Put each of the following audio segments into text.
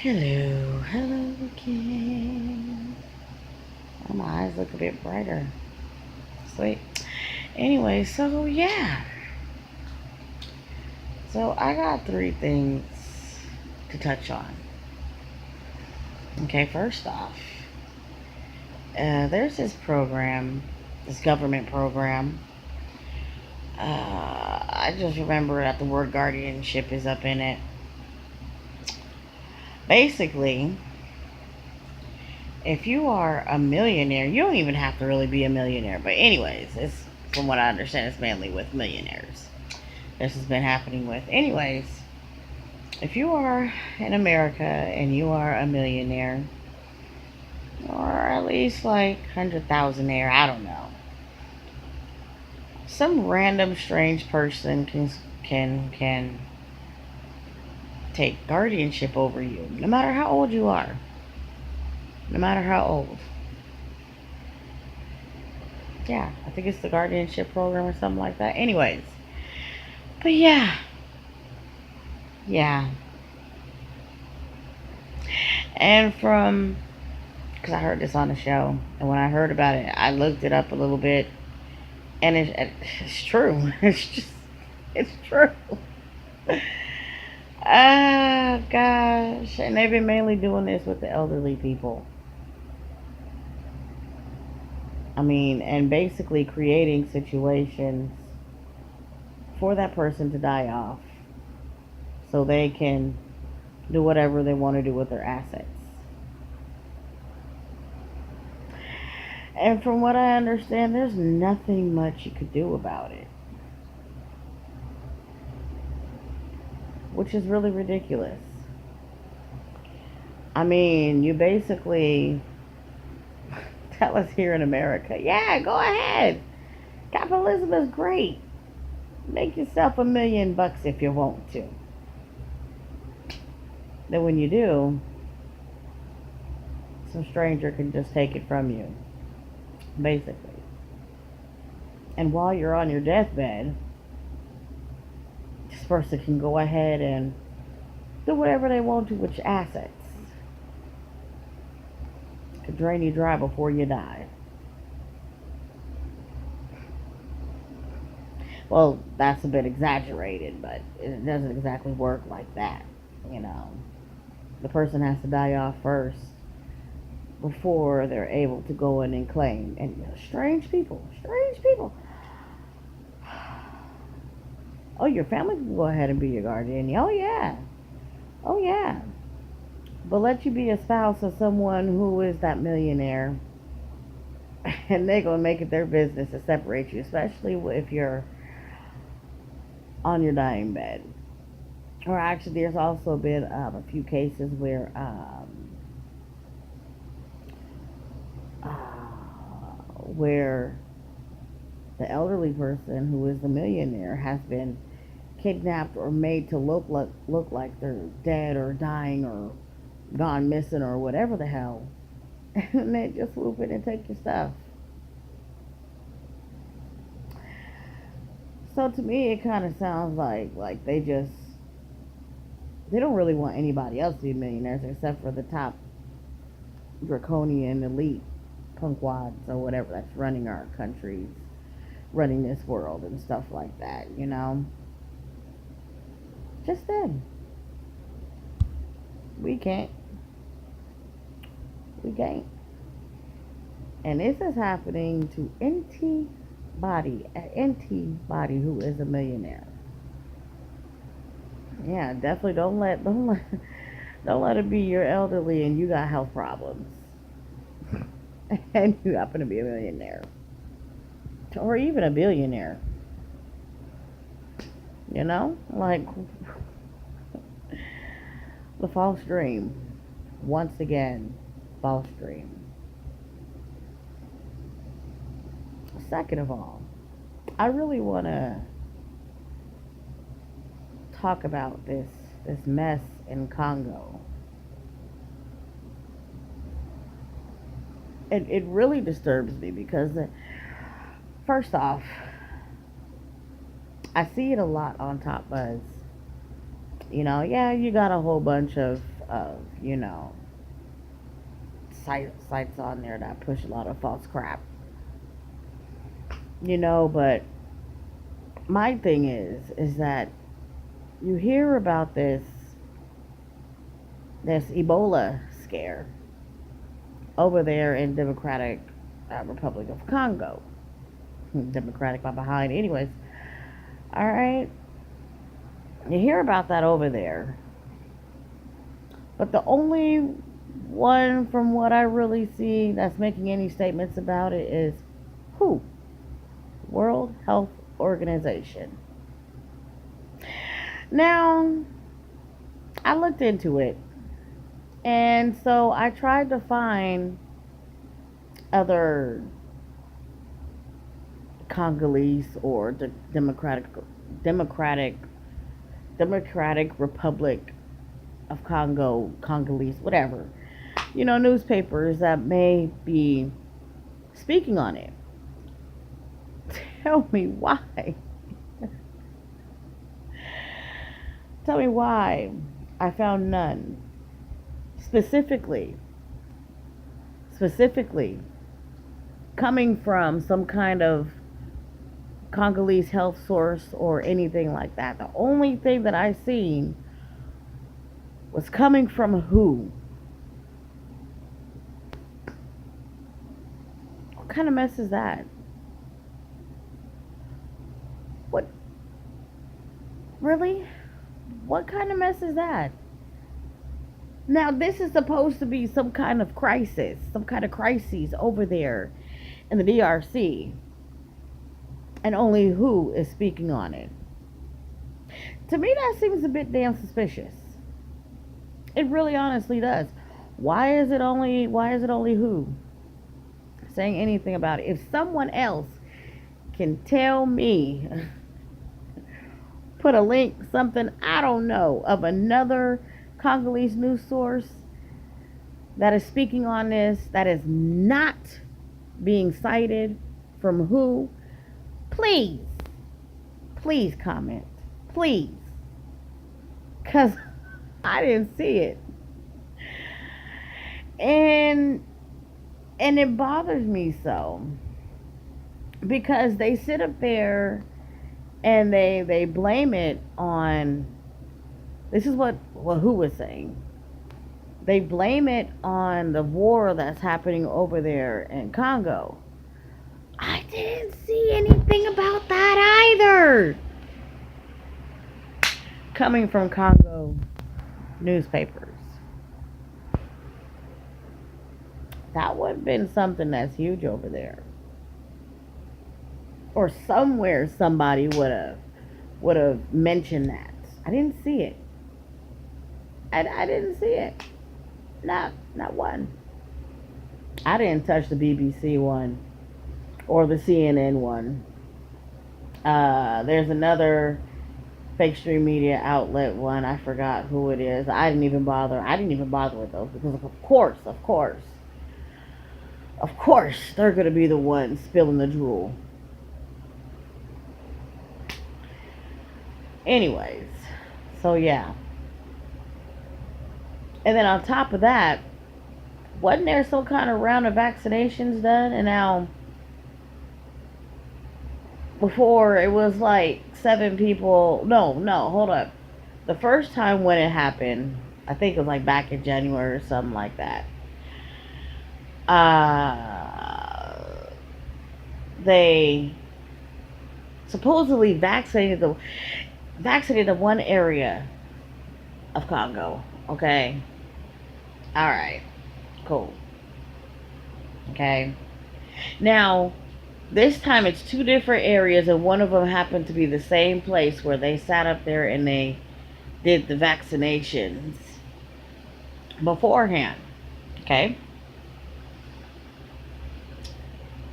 Hello again. Oh, my eyes look a bit brighter. Sweet. Anyway, so yeah. So I got three things to touch on. Okay, first off, there's this program, this government program. I just remember that the word guardianship is up in it. Basically, if you are a millionaire, you don't even have to really be a millionaire. But anyways, it's from what I understand, it's mainly with millionaires. This has been happening with. Anyways, if you are in America and you are a millionaire, or at least like 100,000aire, I don't know. Some random strange person can take guardianship over you, no matter how old you are. No matter how old. Yeah, I think it's the guardianship program or something like that. Anyways, but yeah. And from, because I heard this on the show, and when I heard about it, I looked it up a little bit, and it's true. It's true. Ah, gosh. And they've been mainly doing this with the elderly people. I mean, and basically creating situations for that person to die off so they can do whatever they want to do with their assets. And from what I understand, there's nothing much you could do about it, which is really ridiculous. I mean, you basically tell us here in America, yeah, go ahead. Capitalism is great. Make yourself $1,000,000 if you want to. Then when you do, some stranger can just take it from you, basically. And while you're on your deathbed, this person can go ahead and do whatever they want to with your assets. Could drain you dry before you die. Well, that's a bit exaggerated, but it doesn't exactly work like that, you know. The person has to die off first before they're able to go in and claim. And you know, strange people. Oh, your family can go ahead and be your guardian. Oh, yeah. Oh, yeah. But let you be a spouse of someone who is that millionaire, and they're going to make it their business to separate you, especially if you're on your dying bed. Or actually, there's also been a few cases where where the elderly person who is the millionaire has been kidnapped or made to look like they're dead or dying or gone missing or whatever the hell, and they just swoop in and take your stuff. So to me, it kind of sounds like they don't really want anybody else to be millionaires except for the top draconian elite punkwads or whatever that's running our countries, running this world and stuff like that, you know. Just them. We can't. We can't. And this is happening to anybody who is a millionaire. Yeah, definitely don't let it be you're elderly and you got health problems and you happen to be a millionaire or even a billionaire. You know, like the false dream. Once again, false dream. Second of all, I really want to talk about this mess in Congo. It really disturbs me because first off, I see it a lot on Top Buzz. You know, yeah, you got a whole bunch of of sites on there that push a lot of false crap. But my thing is that you hear about this Ebola scare over there in Democratic Republic of Congo. Democratic by behind, anyways. All right, you hear about that over there, but the only one from what I really see that's making any statements about it is who? World Health Organization. Now, I looked into it, and so I tried to find other Congolese or the Democratic Republic of Congo, Congolese, whatever, newspapers that may be speaking on it. Tell me why. Tell me why I found none. Specifically coming from some kind of Congolese health source or anything like that. The only thing that I seen was coming from who? What kind of mess is that? What? Really? What kind of mess is that? Now, this is supposed to be some kind of crisis over there in the DRC. And only who is speaking on it? To me, that seems a bit damn suspicious. It really honestly does. Why is it only who saying anything about it? If someone else can tell me, put a link, something, I don't know, of another Congolese news source that is speaking on this, that is not being cited from who, please comment, please, because I didn't see it, and it bothers me so, because they sit up there and they blame it on, this is what who was saying, they blame it on the war that's happening over there in Congo. I didn't see anything about that either, coming from Congo newspapers. That would have been something that's huge over there, or somewhere somebody would have mentioned that. I didn't see it. I didn't see it. Not one. I didn't touch the BBC one or the CNN one. There's another fake stream media outlet one. I forgot who it is. I didn't even bother with those, because of course they're gonna be the ones spilling the drool. Anyways, so yeah. And then on top of that, wasn't there some kind of round of vaccinations done? And now, before, it was like 7 people. No, hold up. The first time when it happened, I think it was like back in January or something like that. They supposedly vaccinated the one area of Congo. Okay. All right. Cool. Okay. Now, this time it's 2 different areas, and one of them happened to be the same place where they sat up there and they did the vaccinations beforehand. Okay.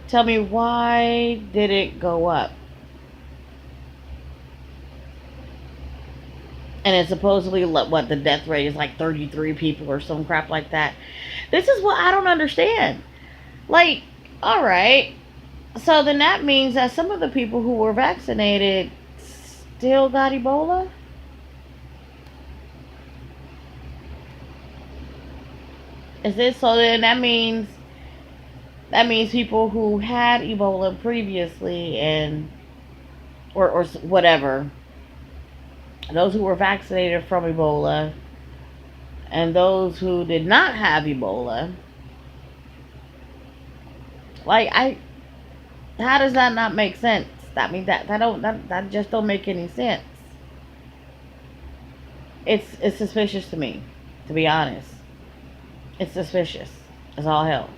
Tell me, why did it go up? And it's supposedly, what, the death rate is like 33 people or some crap like that. This is what I don't understand. Like, all right. So then that means that some of the people who were vaccinated still got Ebola? Is this so? Then that means people who had Ebola previously and or whatever, those who were vaccinated from Ebola and those who did not have Ebola. Like I, how does that not make sense? I mean that just don't make any sense. It's suspicious to me, to be honest. It's suspicious. It's all hell.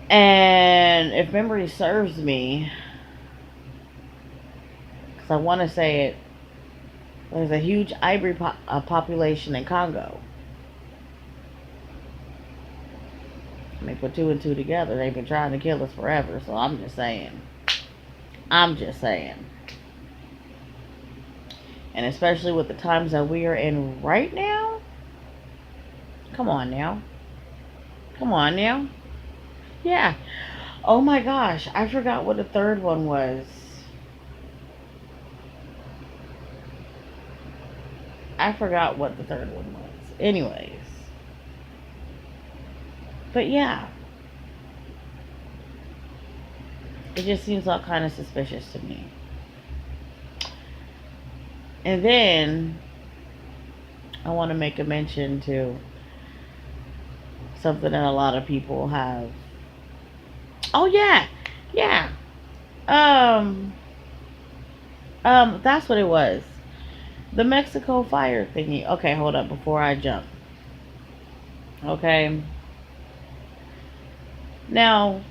And if memory serves me, because I want to say it, there's a huge ivory population in Congo. And they put two and two together. They've been trying to kill us forever. So I'm just saying. I'm just saying. And especially with the times that we are in right now. Come on now. Come on now. Yeah. Oh my gosh. I forgot what the third one was. I forgot what the third one was. Anyways. But yeah. It just seems all kind of suspicious to me. And then I want to make a mention to something that a lot of people have. Oh yeah, yeah. That's what it was. The Mexico fire thingy. Okay, hold up before I jump. Okay. Now,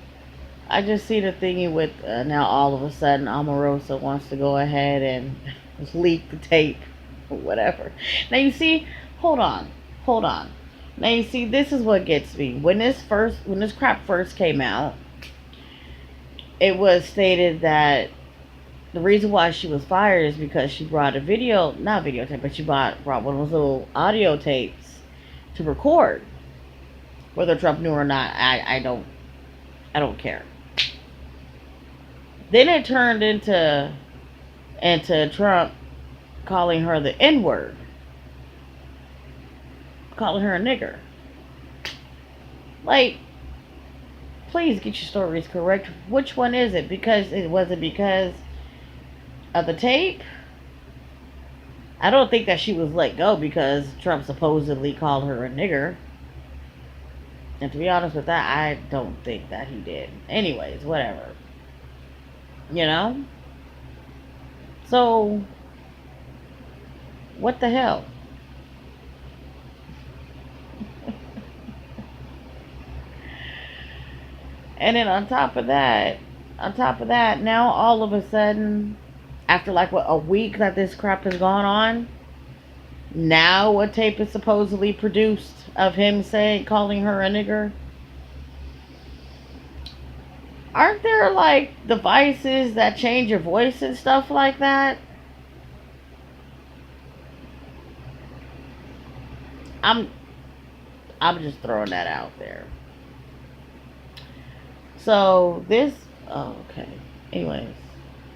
I just see the thingy with now all of a sudden Omirosa wants to go ahead and leak the tape or whatever. Now you see, hold on. Now you see, this is what gets me. When this crap first came out, it was stated that the reason why she was fired is because she brought a not videotape, but she brought one of those little audio tapes to record. Whether Trump knew or not, I don't care. Then it turned into Trump calling her the N-word. Calling her a nigger. Like, please get your stories correct. Which one is it? Because of the tape? I don't think that she was let go because Trump supposedly called her a nigger. And to be honest with that, I don't think that he did. Anyways, whatever. You know? So, what the hell? And then on top of that, now all of a sudden, after like what, a week that this crap has gone on, now a tape is supposedly produced of him calling her a nigger. Aren't there like devices that change your voice and stuff like that? I'm just throwing that out there. So this, oh, okay. Anyways,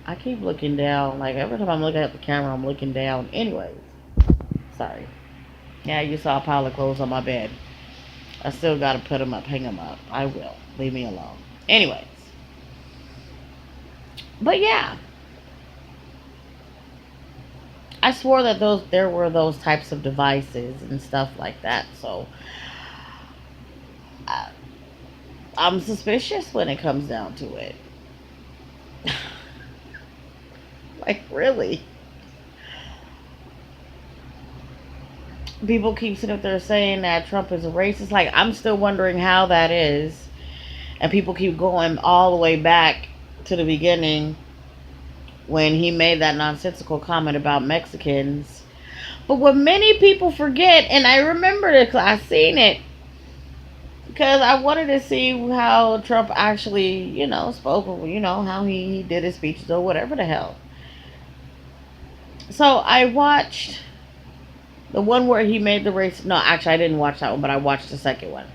I keep looking down. Like every time I'm looking at the camera, I'm looking down. Anyways, sorry. Yeah, you saw a pile of clothes on my bed. I still gotta put them up, hang them up. I will. Leave me alone. Anyways, but yeah, I swore that there were those types of devices and stuff like that. So I'm suspicious when it comes down to it. Like, really? People keep sitting up there saying that Trump is a racist. Like, I'm still wondering how that is. And people keep going all the way back to the beginning when he made that nonsensical comment about Mexicans. But what many people forget, and I remember it, I seen it, because I wanted to see how Trump actually, spoke, how he did his speeches or whatever the hell. So I watched the one where he made the race. No, actually, I didn't watch that one, but I watched the second one.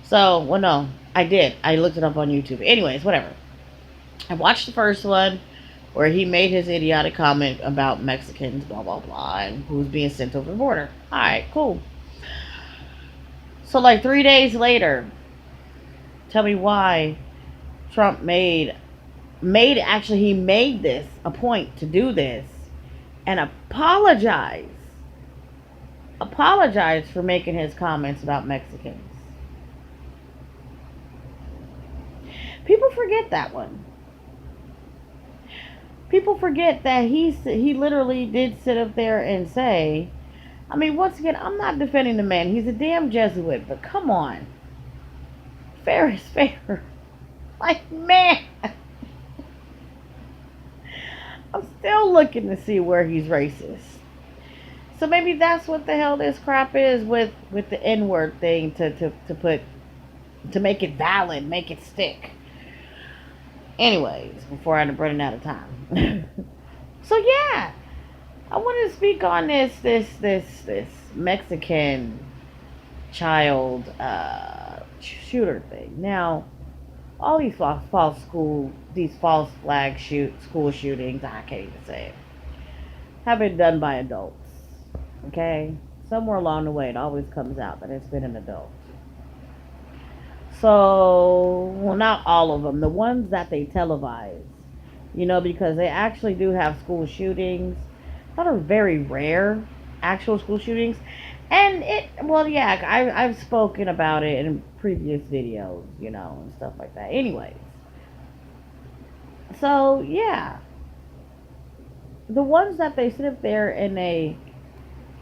So, well, no, I did. I looked it up on YouTube. Anyways, whatever. I watched the first one where he made his idiotic comment about Mexicans, blah blah blah, and who's being sent over the border. All right, cool. So like 3 days later, tell me why Trump he made this a point to do this and apologize for making his comments about Mexicans. People forget that one. People forget that he literally did sit up there and say, I mean, once again, I'm not defending the man. He's a damn Jesuit, but come on. Fair is fair. Like, man. I'm still looking to see where he's racist. So maybe that's what the hell this crap is with the N-word thing to make it valid, make it stick. Anyways, before I end up running out of time. So yeah, I want to speak on this Mexican child shooter thing. Now, all these false flag school shootings, I can't even say it, have been done by adults. Okay, somewhere along the way, it always comes out that it's been an adult. So, well, not all of them. The ones that they televise, because they actually do have school shootings. That are very rare, actual school shootings. And I've spoken about it in previous videos, and stuff like that. Anyways. So, yeah. The ones that they sit up there and they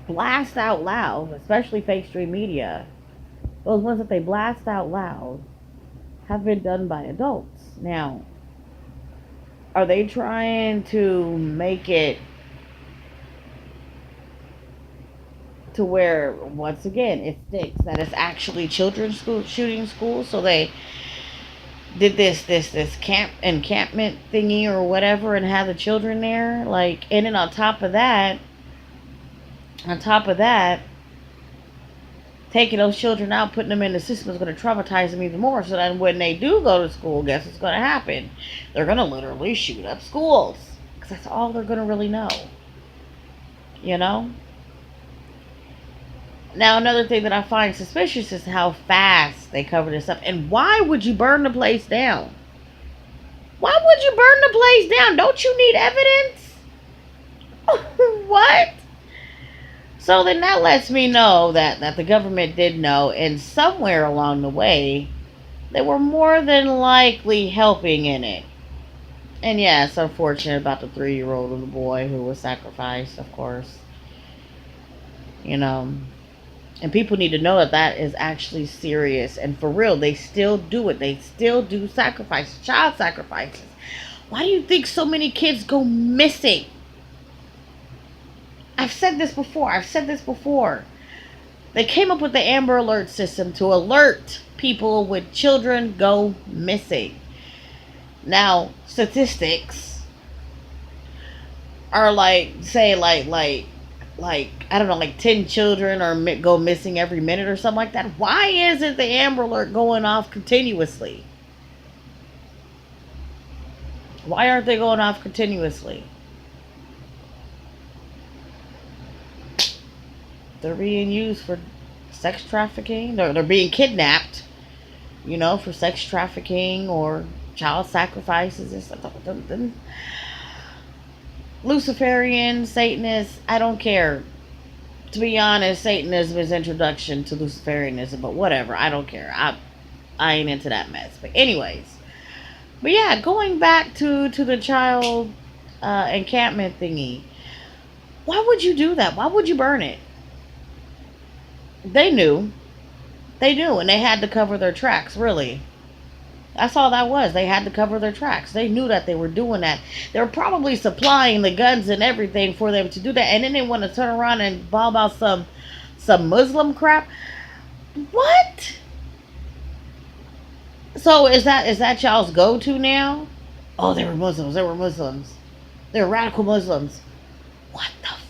blast out loud, especially fake stream media, those ones that they blast out loud have been done by adults. Now, are they trying to make it to where, once again, it sticks that it's actually children's shooting schools? So they did this encampment thingy or whatever and had the children there, like, and then on top of that, taking those children out, putting them in the system is going to traumatize them even more. So then when they do go to school, guess what's going to happen? They're going to literally shoot up schools. Because that's all they're going to really know. Now, another thing that I find suspicious is how fast they cover this up. And why would you burn the place down? Why would you burn the place down? Don't you need evidence? What? So then that lets me know that the government did know, and somewhere along the way, they were more than likely helping in it. And yeah, it's unfortunate about the 3-year-old little boy who was sacrificed, of course. And people need to know that is actually serious. And for real, they still do it. They still do sacrifices, child sacrifices. Why do you think so many kids go missing? I've said this before. They came up with the Amber Alert system to alert people when children go missing. Now, statistics are like, say, like I don't know, like 10 children go missing every minute or something like that. Why isn't the Amber Alert going off continuously? Why aren't they going off continuously? They're being used for sex trafficking. They're being kidnapped, for sex trafficking or child sacrifices and stuff. Luciferian, Satanists, I don't care. To be honest, Satanism is introduction to Luciferianism, but whatever, I don't care. I ain't into that mess. But anyways, yeah, going back to the child encampment thingy. Why would you do that? Why would you burn it? They knew, and they had to cover their tracks, really. That's all that was. They had to cover their tracks. They knew that they were doing that. They were probably supplying the guns and everything for them to do that. And then they want to turn around and bawl about some Muslim crap. What? So is that y'all's go-to now? Oh, they were Muslims. They were radical Muslims. What the fuck?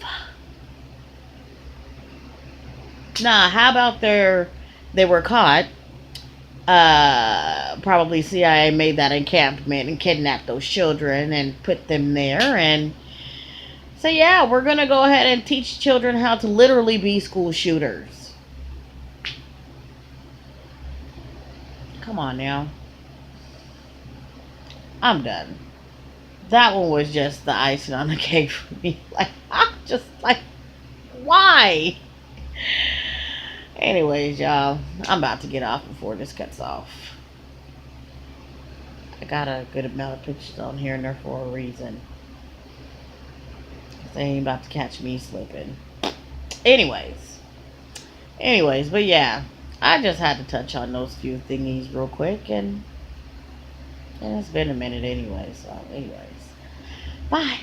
Nah, how about they were caught Probably CIA made that encampment and kidnapped those children and put them there. And so, yeah, we're going to go ahead and teach children how to literally be school shooters. Come on now. I'm done. That one was just the icing on the cake for me. Like, I'm just like, why? Anyways, y'all, I'm about to get off before this cuts off. I got a good amount of pictures on here and there for a reason. They ain't about to catch me slipping. Anyways, but yeah, I just had to touch on those few thingies real quick, and it's been a minute anyway. So, anyways, bye.